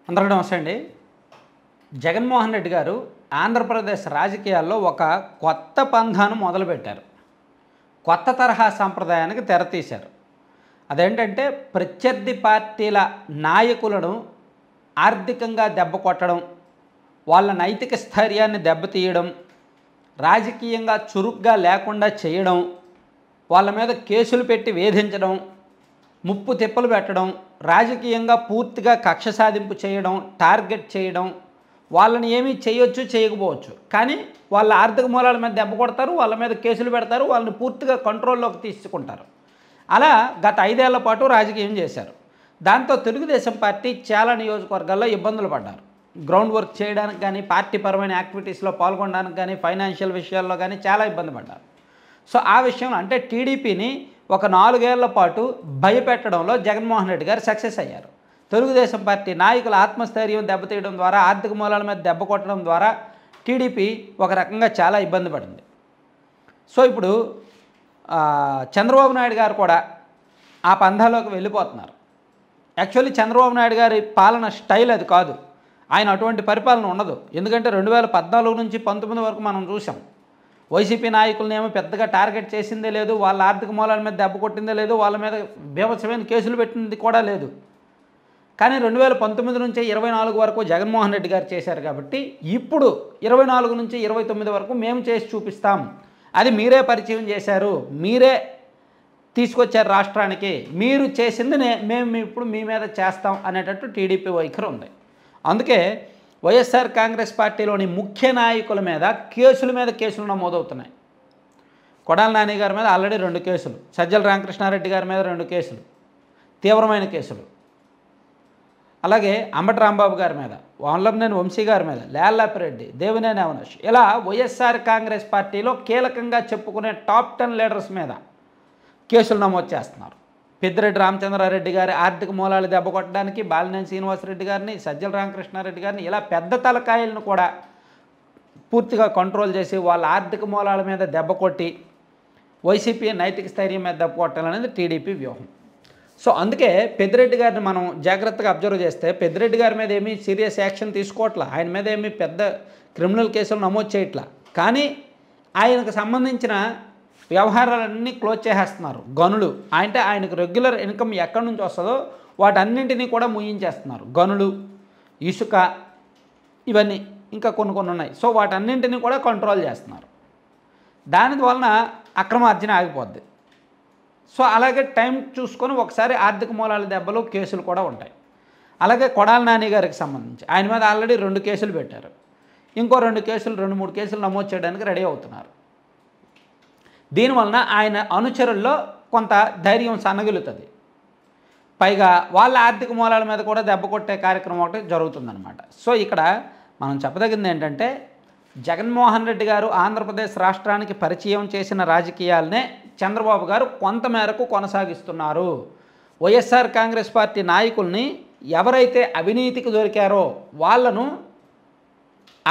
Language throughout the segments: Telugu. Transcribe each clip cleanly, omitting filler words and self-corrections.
అందరికీ నమస్తే అండి. జగన్మోహన్ రెడ్డి గారు ఆంధ్రప్రదేశ్ రాజకీయాల్లో ఒక కొత్త పంథాను మొదలుపెట్టారు. కొత్త తరహా సంప్రదాయానికి తెరతీశారు. అదేంటంటే ప్రత్యర్థి పార్టీల నాయకులను ఆర్థికంగా దెబ్బ కొట్టడం, వాళ్ళ నైతిక స్థైర్యాన్ని దెబ్బతీయడం, రాజకీయంగా చురుగ్గా లేకుండా చేయడం, వాళ్ళ మీద కేసులు పెట్టి వేధించడం, ముప్పు తిప్పలు పెట్టడం, రాజకీయంగా పూర్తిగా కక్ష సాధింపు చేయడం, టార్గెట్ చేయడం, వాళ్ళని ఏమీ చేయొచ్చు చేయకపోవచ్చు, కానీ వాళ్ళ ఆర్థిక మూలాల మీద దెబ్బ కొడతారు, వాళ్ళ మీద కేసులు పెడతారు, వాళ్ళని పూర్తిగా కంట్రోల్లోకి తీసుకుంటారు. అలా గత 5 ఏళ్ల పాటు రాజకీయం చేశారు. దాంతో తెలుగుదేశం పార్టీ చాలా నియోజకవర్గాల్లో ఇబ్బందులు పడ్డారు. గ్రౌండ్ వర్క్ చేయడానికి కానీ, పార్టీ పరమైన యాక్టివిటీస్లో పాల్గొనడానికి కానీ, ఫైనాన్షియల్ విషయాల్లో కానీ చాలా ఇబ్బంది పడ్డారు. సో ఆ విషయంలో అంటే టీడీపీని ఒక 4 ఏళ్ల పాటు భయపెట్టడంలో జగన్మోహన్ రెడ్డి గారు సక్సెస్ అయ్యారు. తెలుగుదేశం పార్టీ నాయకుల ఆత్మస్థైర్యం దెబ్బతీయడం ద్వారా, ఆర్థిక మూలాల మీద దెబ్బ కొట్టడం ద్వారా టీడీపీ ఒక రకంగా చాలా ఇబ్బంది పడింది. సో ఇప్పుడు చంద్రబాబు నాయుడు గారు కూడా ఆ పంథాలోకి వెళ్ళిపోతున్నారు. యాక్చువల్లీ చంద్రబాబు నాయుడు గారి పాలన స్టైల్ అది కాదు. ఆయన అటువంటి పరిపాలన ఉండదు. ఎందుకంటే 2014 నుంచి 19 వరకు మనం చూసాం. వైసీపీ నాయకులను ఏమో పెద్దగా టార్గెట్ చేసిందే లేదు, వాళ్ళ ఆర్థిక మూలాల మీద దెబ్బ కొట్టిందే లేదు, వాళ్ళ మీద బీభత్సమైన కేసులు పెట్టింది కూడా లేదు. కానీ 2019 నుంచి 24 వరకు జగన్మోహన్ రెడ్డి గారు చేశారు కాబట్టి ఇప్పుడు 24 నుంచి 29 వరకు మేము చేసి చూపిస్తాం, అది మీరే పరిచయం చేశారు, మీరే తీసుకొచ్చారు రాష్ట్రానికి, మీరు చేసింది మేము ఇప్పుడు మీ మీద చేస్తాం అనేటట్టు టీడీపీ వైఖరి ఉంది. అందుకే వైఎస్ఆర్ కాంగ్రెస్ పార్టీలోని ముఖ్య నాయకుల మీద కేసులు నమోదవుతున్నాయి. కొడాలి నాని గారి మీద ఆల్రెడీ 2 కేసులు, సజ్జల రామకృష్ణారెడ్డి గారి మీద 2 కేసులు, తీవ్రమైన కేసులు. అలాగే అంబటి రాంబాబు గారి మీద, వల్లభనేని వంశీ గారి మీద, లేళ్లప్పిరెడ్డి, దేవినేని అవినాష్, ఇలా వైఎస్ఆర్ కాంగ్రెస్ పార్టీలో కీలకంగా చెప్పుకునే టాప్ 10 లీడర్స్ మీద కేసులు నమోదు చేస్తున్నారు. పెద్దిరెడ్డి రామచంద్రారెడ్డి గారి ఆర్థిక మూలాలు దెబ్బ కొట్టడానికి బాలినేని శ్రీనివాసరెడ్డి గారిని, సజ్జల రామకృష్ణారెడ్డి గారిని, ఇలా పెద్ద తలకాయలను కూడా పూర్తిగా కంట్రోల్ చేసి వాళ్ళ ఆర్థిక మూలాల మీద దెబ్బ కొట్టి వైసీపీ నైతిక స్థైర్యం మీద దెబ్బ కొట్టాలనేది టీడీపీ వ్యూహం. సో అందుకే పెద్దిరెడ్డి గారిని మనం జాగ్రత్తగా అబ్జర్వ్ చేస్తే పెద్దిరెడ్డి గారి మీద ఏమీ సీరియస్ యాక్షన్ తీసుకోవట్లా, ఆయన మీద ఏమీ పెద్ద క్రిమినల్ కేసులు నమోదు చేయట్లా, కానీ ఆయనకు సంబంధించిన వ్యవహారాలన్నీ క్లోజ్ చేసేస్తున్నారు. గనులు అంటే ఆయనకు రెగ్యులర్ ఇన్కమ్ ఎక్కడి నుంచి వస్తుందో వాటన్నింటినీ కూడా ముయించేస్తున్నారు. గనులు, ఇసుక, ఇవన్నీ ఇంకా కొన్ని ఉన్నాయి. సో వాటన్నింటినీ కూడా కంట్రోల్ చేస్తున్నారు. దాని వలన అక్రమార్జన ఆగిపోద్ది. సో అలాగే టైం చూసుకొని ఒకసారి ఆర్థిక మూలాల దెబ్బలు కేసులు కూడా ఉంటాయి. అలాగే కొడాలి నాని గారికి సంబంధించి ఆయన మీద ఆల్రెడీ 2 కేసులు పెట్టారు. ఇంకో 2 కేసులు 2-3 కేసులు నమోదు చేయడానికి రెడీ అవుతున్నారు. దీనివలన ఆయన అనుచరుల్లో కొంత ధైర్యం సన్నగిలుతుంది. పైగా వాళ్ళ ఆర్థిక మూలాల మీద కూడా దెబ్బ కొట్టే కార్యక్రమం ఒకటి జరుగుతుందన్నమాట. సో ఇక్కడ మనం చెప్పదగింది ఏంటంటే జగన్మోహన్ రెడ్డి గారు ఆంధ్రప్రదేశ్ రాష్ట్రానికి పరిచయం చేసిన రాజకీయాలనే చంద్రబాబు గారు కొంతమేరకు కొనసాగిస్తున్నారు. వైఎస్ఆర్ కాంగ్రెస్ పార్టీ నాయకుల్ని ఎవరైతే అవినీతికి దొరికారో వాళ్ళను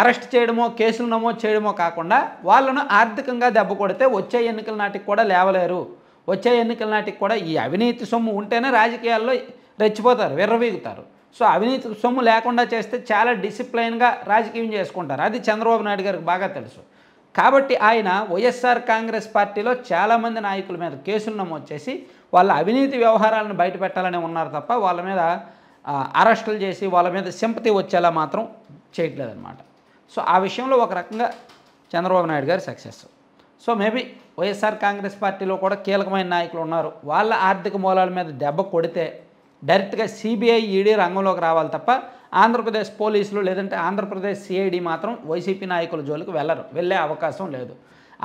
అరెస్ట్ చేయడమో, కేసులు నమోదు చేయడమో కాకుండా వాళ్ళను ఆర్థికంగా దెబ్బ కొడితే వచ్చే ఎన్నికల నాటికి కూడా లేవలేరు. వచ్చే ఎన్నికల నాటికి కూడా ఈ అవినీతి సొమ్ము ఉంటేనే రాజకీయాల్లో రెచ్చిపోతారు, విర్రవీగుతారు. సో అవినీతి సొమ్ము లేకుండా చేస్తే చాలా డిసిప్లైన్గా రాజకీయం చేసుకుంటారు. అది చంద్రబాబు నాయుడు గారికి బాగా తెలుసు. కాబట్టి ఆయన వైఎస్ఆర్ కాంగ్రెస్ పార్టీలో చాలామంది నాయకుల మీద కేసులు నమోదు చేసి వాళ్ళ అవినీతి వ్యవహారాలను బయట పెట్టాలని ఉన్నారు తప్ప వాళ్ళ మీద అరెస్టులు చేసి వాళ్ళ మీద సింపతి వచ్చేలా మాత్రం చేయట్లేదన్నమాట. సో ఆ విషయంలో ఒక రకంగా చంద్రబాబు నాయుడు గారు success. So maybe YSR Congress పార్టీలో కూడా కీలకమైన నాయకులు ఉన్నారు. వాళ్ళ ఆర్థిక మూలాల మీద దెబ్బ కొడితే డైరెక్ట్గా సిబిఐ, ఈడీ రంగంలోకి రావాలి తప్ప ఆంధ్రప్రదేశ్ పోలీసులు లేదంటే ఆంధ్రప్రదేశ్ సిఐడి మాత్రం వైసీపీ నాయకుల జోలికి వెళ్ళే అవకాశం లేదు.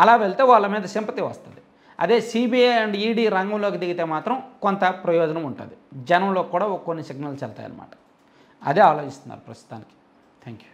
అలా వెళ్తే వాళ్ళ మీద సింపతి వస్తుంది. అదే సిబిఐ అండ్ ఈడీ రంగంలోకి దిగితే మాత్రం కొంత ప్రయోజనం ఉంటుంది. జనంలో కూడా కొన్ని సిగ్నల్స్ వెళ్తాయన్నమాట. అదే ఆలోచిస్తున్నారు ప్రస్తుతానికి. Thank you.